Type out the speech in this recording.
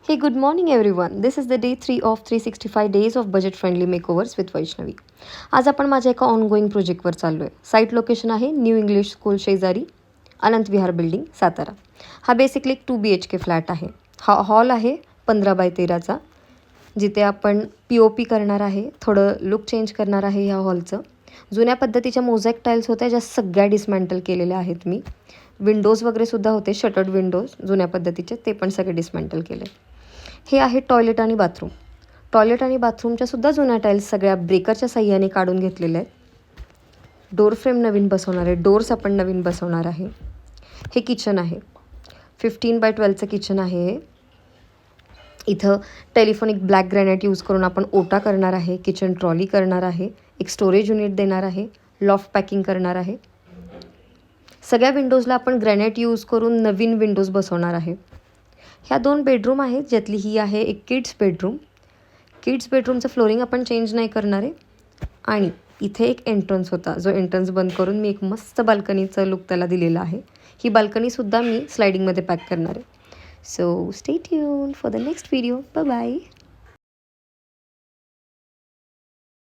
Hey, good morning everyone. This is the day 3 of 365 days of budget friendly makeovers with Vaishnavi. आज आपण माझ्या एका ongoing प्रोजेक्टवर चाललो आहे. साईट लोकेशन आहे न्यू इंग्लिश स्कूल शेजारी अनंत विहार बिल्डिंग सातारा. हा बेसिकली एक 2 BHK फ्लॅट आहे. हा हॉल आहे 15x13चा, जिथे आपण POP करणार आहे. थोडं लुक चेंज करणार आहे ह्या हॉलचं. जुन्या पद्धतीच्या मोझॅक टाईल्स होत्या, ज्या सगळ्या डिसमॅन्टल केलेल्या आहेत मी. विंडोज वगैरे सुद्धा होते, शटर्ड विंडोज जुन्या पद्धतीचे, ते पण सगळे डिसमॅन्टल केले. हे आहे टॉयलेट आणि बाथरूम. टॉयलेट आणि बाथरूमच्या सुद्धा जुन्या टाईल्स सगळ्या ब्रेकरच्या साह्याने काढून घेतलेल्या आहेत. डोर फ्रेम नवीन बसवणार आहे, डोर्स आपण नवीन बसवणार आहे. हे किचन आहे, 15x12चं किचन आहे हे. इथं टेलिफोनिक ब्लॅक ग्रॅनाइट यूज करून आपण ओटा करणार आहे, किचन ट्रॉली करणार आहे, एक स्टोरेज युनिट देणार आहे, लॉफ्ट पॅकिंग करणार आहे. सगळ्या विंडोजला आपण ग्रॅनाइट यूज करून नवीन विंडोज बसवणार आहे. ह्या 2 बेडरूम आहेत, ज्यातली ही आहे एक किड्स बेडरूम. किड्स बेडरूमचं फ्लोरिंग आपण चेंज नाही करणार आहे. आणि इथे एक एंट्रन्स होता, जो एंट्रन्स बंद करून मी एक मस्त बाल्कनीचं लुक त्याला दिलेला आहे. ही बाल्कनीसुद्धा मी स्लायडिंगमध्ये पॅक करणार आहे. So stay tune for the next video. Bye bye.